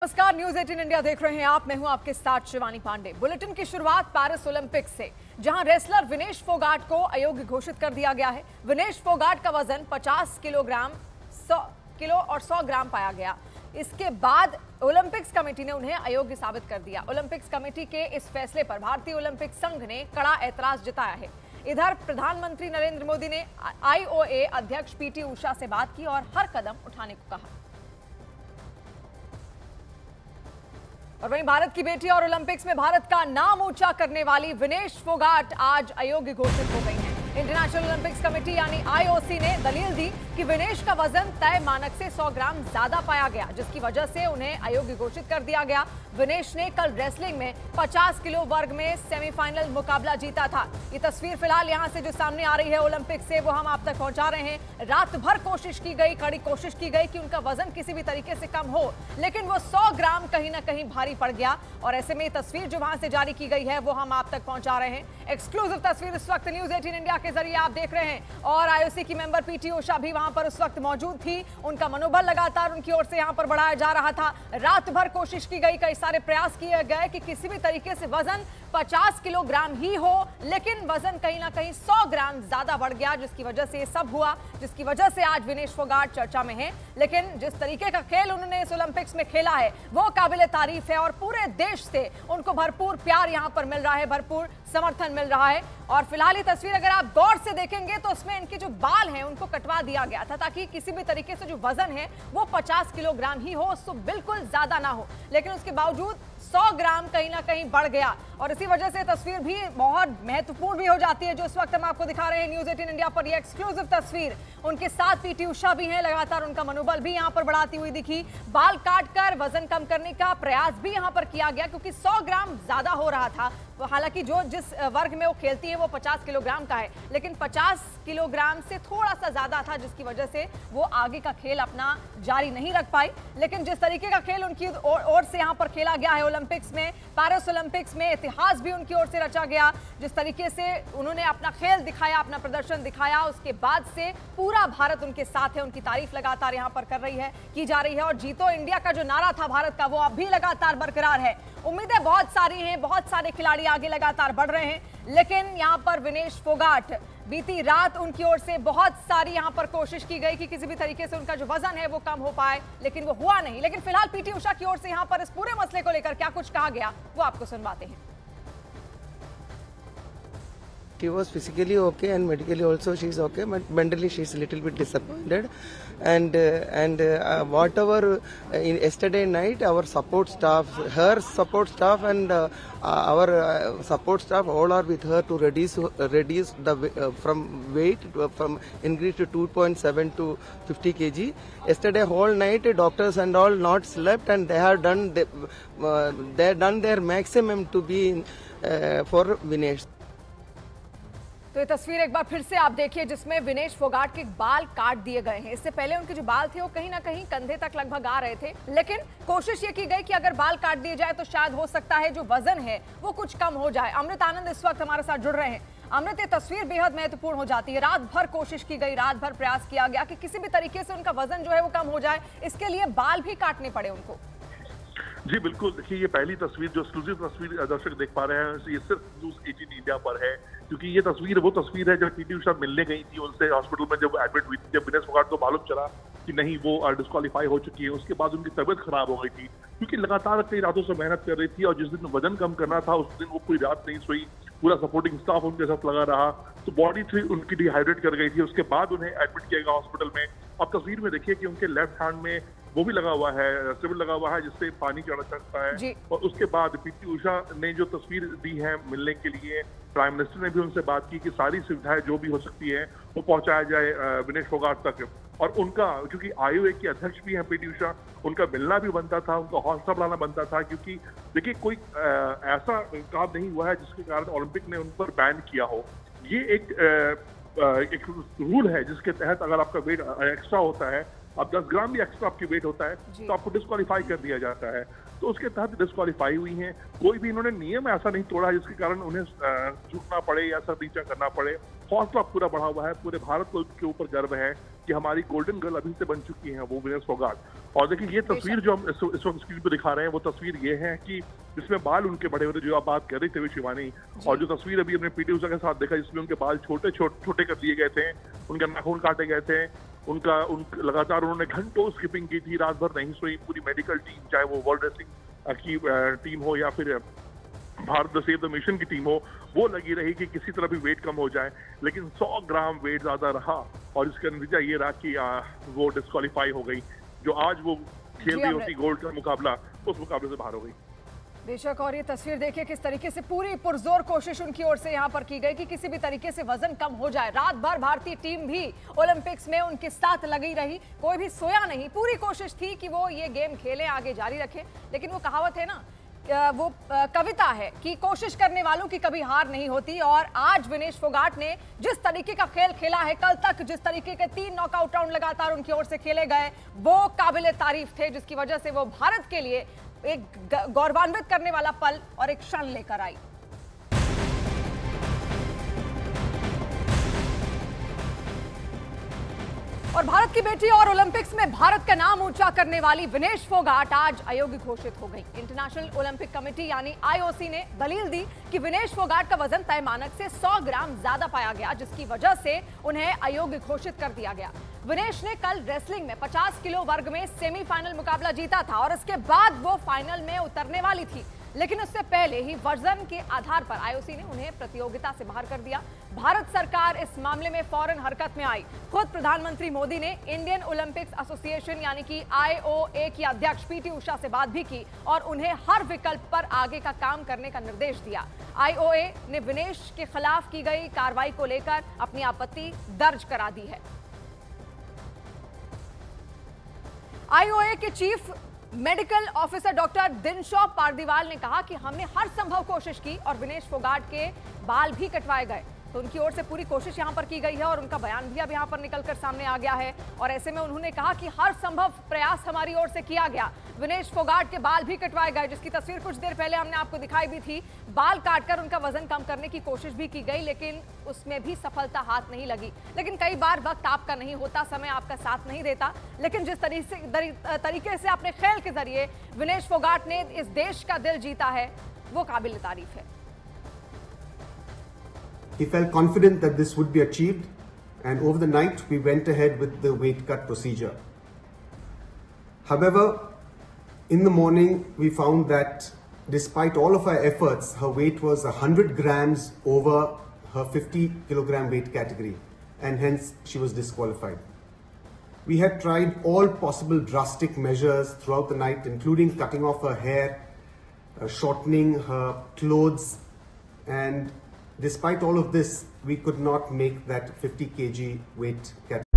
नमस्कार, news 18 India देख रहे हैं आप। मैं हूं आपके साथ शिवानी पांडे। बुलेटिन की शुरुआत पेरिस ओलंपिक्स से, जहां रेसलर विनेश फोगाट को अयोग्य घोषित कर दिया गया है। विनेश फोगाट का वजन 50 किलोग्राम 100 किलो और 100 ग्राम पाया गया। इसके बाद ओलंपिक्स कमेटी ने उन्हें अयोग्य साबित कर दिया। ओलंपिक्स कमेटी के इस फैसले पर भारतीय ओलंपिक संघ ने कड़ा ऐतराज जताया है। इधर प्रधानमंत्री नरेंद्र मोदी ने IOA अध्यक्ष PT उषा से बात की और हर कदम उठाने को कहा। और वहीं भारत की बेटी और ओलंपिक्स में भारत का नाम ऊंचा करने वाली विनेश फोगाट आज अयोग्य घोषित हो गई हैं। इंटरनेशनल ओलंपिक्स कमेटी यानी IOC ने दलील दी कि विनेश का वजन तय मानक से 100 ग्राम ज्यादा पाया गया, जिसकी वजह से उन्हें अयोग्य घोषित कर दिया गया। विनेश ने कल रेसलिंग में 50 किलो वर्ग में सेमीफाइनल मुकाबला जीता था। ये तस्वीर फिलहाल यहां से जो सामने आ रही है ओलंपिक से, वो हम आप तक पहुंचा रहे हैं। रात भर कोशिश की गई, कड़ी कोशिश की गई कि उनका वजन किसी भी तरीके से कम हो, लेकिन वो 100 ग्राम कहीं ना कहीं भारी पड़ गया। और ऐसे में तस्वीर जो वहां से जारी की गई है वो हम आप तक पहुंचा रहे हैं। एक्सक्लूसिव तस्वीर इस वक्त न्यूज 18 इंडिया के जरिए आप देख रहे हैं। और IOC की मेंबर PT उषा भी वहां पर उस वक्त मौजूद थी। उनका मनोबल लगातार उनकी ओर से यहां पर बढ़ाया जा रहा था। रात भर कोशिश की गई, कई सारे प्रयास किए गए कि किसी भी तरीके से वजन 50 किलोग्राम ही हो, लेकिन वजन कहीं ना कहीं 100 ग्राम ज्यादा बढ़ गया, जिसकी वजह से ये सब हुआ, जिसकी वजह से आज विनेश फोगाट चर्चा में है। लेकिन जिस तरीके का खेल उन्होंने इस ओलंपिक्स में खेला है वो काबिले तारीफ है और पूरे देश से उनको भरपूर प्यार यहां पर मिल रहा है, भरपूर समर्थन मिल रहा है। और फिलहाल ये तस्वीर अगर आप गौर से देखेंगे तो उसमें इनके जो बाल हैं उनको कटवा दिया गया था, ताकि किसी भी तरीके से जो वजन है वो 50 किलोग्राम ही हो, उससे बिल्कुल ज्यादा ना हो। लेकिन उसके बावजूद 100 ग्राम कहीं ना कहीं बढ़ गया और इसी वजह से तस्वीर भी बहुत महत्वपूर्ण भी हो जाती है, जो इस वक्त हम आपको दिखा रहे हैं न्यूज 18 इंडिया पर। ये एक्सक्लूसिव तस्वीर, उनके साथ PT उषा भी हैं, लगातार उनका मनोबल भी यहां पर बढ़ाती हुई दिखी। बाल काटकर वजन कम करने का प्रयास भी यहां पर किया गया, क्योंकि 100 ग्राम ज्यादा हो रहा था। हालांकि जो जिस वर्ग में वो खेलती है वो 50 किलोग्राम का है, लेकिन 50 किलोग्राम से थोड़ा सा ज्यादा था, जिसकी वजह से वो आगे का खेल अपना जारी नहीं रख पाई। लेकिन जिस तरीके का खेल उनकी ओर से यहाँ पर खेला गया है ओलंपिक्स में, पेरिस ओलंपिक्स में इतिहास भी उनकी ओर से रचा गया। जिस तरीके से उन्होंने अपना खेल दिखाया, अपना प्रदर्शन दिखाया, उसके बाद से पूरा भारत उनके साथ है। उनकी तारीफ लगातार यहाँ पर की जा रही है। और जीतो इंडिया का जो नारा था भारत का, वो अब भी लगातार बरकरार है। उम्मीदें बहुत सारी हैं, बहुत सारे खिलाड़ी आगे लगातार बढ़ रहे हैं, लेकिन यहाँ पर विनेश फोगाट, बीती रात उनकी ओर से बहुत सारी यहाँ पर कोशिश की गई कि किसी भी तरीके से उनका जो वजन है वो कम हो पाए, लेकिन वो हुआ नहीं। लेकिन फिलहाल PT उषा की ओर से यहाँ पर इस पूरे मसले को लेकर क्या कुछ कहा गया वो आपको सुनवाते हैं। She was physically okay and medically also she is okay, but mentally she is a little bit disappointed. And whatever yesterday night our support staff, her support staff and our support staff all are with her to reduce the from weight from increase to 2.7 to 50 kg. Yesterday whole night doctors and all not slept, and they have done their maximum to be for Vinesh. तो ये तस्वीर एक बार फिर से आप देखिए, जिसमें विनेश फोगाट के बाल काट दिए गए हैं। इससे पहले उनके जो बाल थे वो कहीं ना कहीं कंधे तक लगभग आ रहे थे, लेकिन कोशिश ये की गई कि अगर बाल काट दिए जाए तो शायद हो सकता है जो वजन है वो कुछ कम हो जाए। अमृत आनंद इस वक्त हमारे साथ जुड़ रहे हैं। अमृत, ये तस्वीर बेहद महत्वपूर्ण हो जाती है। रात भर कोशिश की गई, रात भर प्रयास किया गया कि किसी भी तरीके से उनका वजन जो है वो कम हो जाए, इसके लिए बाल भी काटने पड़े उनको। जी बिल्कुल, देखिए ये पहली तस्वीर, जो एक्सक्लूसिव तस्वीर दर्शक देख पा रहे हैं, ये सिर्फ न्यूज 18 इंडिया पर है, क्योंकि ये तस्वीर वो तस्वीर है जब PT उषा मिलने गई थी उनसे हॉस्पिटल में, जब एडमिट हुई थी। जब विनेश फोगाट को मालूम चला कि नहीं वो डिस्क्वालीफाई हो चुकी है, उसके बाद उनकी तबीयत खराब हो गई थी, क्योंकि लगातार कई रातों से मेहनत कर रही थी। और जिस दिन वजन कम करना था उस दिन वो पूरी रात नहीं सोई, पूरा सपोर्टिंग स्टाफ उनके साथ लगा रहा, तो बॉडी थी उनकी डिहाइड्रेट कर गई थी। उसके बाद उन्हें एडमिट किया गया हॉस्पिटल में। अब तस्वीर में देखिए कि उनके लेफ्ट हैंड में वो भी लगा हुआ है, सिविल लगा हुआ है, जिससे पानी चढ़ सकता है। और उसके बाद PT उषा ने जो तस्वीर दी है मिलने के लिए, प्राइम मिनिस्टर ने भी उनसे बात की कि सारी सुविधाएं जो भी हो सकती है वो पहुंचाया जाए विनेश फोगाट तक। और उनका, क्योंकि IOA के अध्यक्ष भी हैं PT उषा, उनका मिलना भी बनता था, उनका हौसला बढ़ाना बनता था, क्योंकि देखिए कोई ऐसा काम नहीं हुआ है जिसके कारण ओलंपिक ने उन पर बैन किया हो। ये एक रूल है जिसके तहत अगर आपका वेट एक्स्ट्रा होता है अब 10 ग्राम भी एक्स्ट्रा आपकी वेट होता है तो आपको डिस्क्वालीफाई कर दिया जाता है। तो उसके तहत डिस्क्वालीफाई हुई हैं। कोई भी इन्होंने नियम ऐसा नहीं तोड़ा जिसके कारण उन्हें झुकना पड़े या सर नीचा करना पड़े। हौसला पूरा बढ़ा हुआ है, पूरे भारत को के ऊपर गर्व है कि हमारी गोल्डन गर्ल अभी से बन चुकी हैं वो विनेश फोगाट। और देखिए ये तस्वीर जो हम इस वक्त स्क्रीन पर दिखा रहे हैं वो तस्वीर ये है कि जिसमें बाल उनके बड़े होते, जो आप बात कर रही थे शिवानी, और जो तस्वीर अभी हमने पीटी उषा के साथ देखा जिसमें उनके बाल छोटे कर दिए गए थे, उनके नाखून काटे गए थे, उनका लगातार उन्होंने घंटों स्किपिंग की थी, रात भर नहीं सोई। पूरी मेडिकल टीम, चाहे वो वर्ल्ड रेसलिंग की टीम हो या फिर Bharat the save the mission की टीम हो, वो लगी रही कि किसी तरह भी वेट कम हो जाए, लेकिन 100 ग्राम वेट ज्यादा रहा और इसका नतीजा ये रहा कि वो डिस्क्वालीफाई हो गई। जो आज वो खेल रही होती गोल्ड का मुकाबला, उस मुकाबले से बाहर हो गई। बेशक, और ये तस्वीर देखिए किस तरीके से पूरी पुरजोर कोशिश उनकी ओर से यहाँ पर की गई कि किसी भी तरीके से वजन कम हो जाए। रात भर भारतीय टीम भी ओलंपिक्स में उनके साथ लगी रही, कोई भी सोया नहीं। पूरी कोशिश थी कि वो ये गेम खेलें, आगे जारी रखें। लेकिन वो कहावत है ना, वो कविता है कि कोशिश करने वालों की कभी हार नहीं होती। और आज विनेश फोगाट ने जिस तरीके का खेल खेला है, कल तक जिस तरीके के 3 नॉकआउट राउंड लगातार उनकी ओर से खेले गए, वो काबिले तारीफ थे, जिसकी वजह से वो भारत के लिए एक गौरवान्वित करने वाला पल और एक क्षण लेकर आई। और भारत की बेटी और ओलंपिक्स में भारत का नाम ऊंचा करने वाली विनेश फोगाट आज अयोग्य घोषित हो गई। इंटरनेशनल ओलंपिक कमेटी यानी आईओसी ने दलील दी कि विनेश फोगाट का वजन तय मानक से 100 ग्राम ज्यादा पाया गया, जिसकी वजह से उन्हें अयोग्य घोषित कर दिया गया। विनेश ने कल रेसलिंग में 50 किलो वर्ग में सेमीफाइनल मुकाबला जीता था और इसके बाद वो फाइनल में उतरने वाली थी, लेकिन उससे पहले ही वजन के आधार पर आईओसी ने उन्हें प्रतियोगिता से बाहर कर दिया। भारत सरकार इस मामले में फौरन हरकत में आई। खुद प्रधानमंत्री मोदी ने इंडियन ओलंपिक्स एसोसिएशन यानी कि आईओए की अध्यक्ष पीटी उषा से बात भी की और उन्हें हर विकल्प पर आगे का काम करने का निर्देश दिया। आईओए ने विनेश के खिलाफ की गई कार्रवाई को लेकर अपनी आपत्ति दर्ज करा दी है। आईओए के chief medical officer doctor Dinshaw Pardiwala ने कहा कि हमने हर संभव कोशिश की और विनेश फोगाट के बाल भी कटवाए गए। तो उनकी ओर से पूरी कोशिश यहां पर की गई है और उनका बयान भी अब यहां पर निकलकर सामने आ गया है। और ऐसे में उन्होंने कहा कि हर संभव प्रयास हमारी ओर से किया गया। विनेश फोगाट के बाल भी कटवाए गए, जिसकी तस्वीर कुछ देर पहले हमने आपको दिखाई भी थी। बाल काटकर उनका वजन कम करने की कोशिश भी की गई, लेकिन उसमें भी सफलता हाथ नहीं लगी। लेकिन कई बार वक्त आपका नहीं होता, समय आपका साथ नहीं देता, लेकिन जिस तरीके से अपने खेल के जरिए विनेश फोगाट ने इस देश का दिल जीता है, वो काबिल तारीफ है। He felt confident that this would be achieved, and over the night we went ahead with the weight cut procedure. However, in the morning we found that despite all of our efforts, her weight was 100 grams over her 50 kilogram weight category, and hence she was disqualified. We had tried all possible drastic measures throughout the night, including cutting off her hair, shortening her clothes, and despite all of this, we could not make that 50 kg weight category.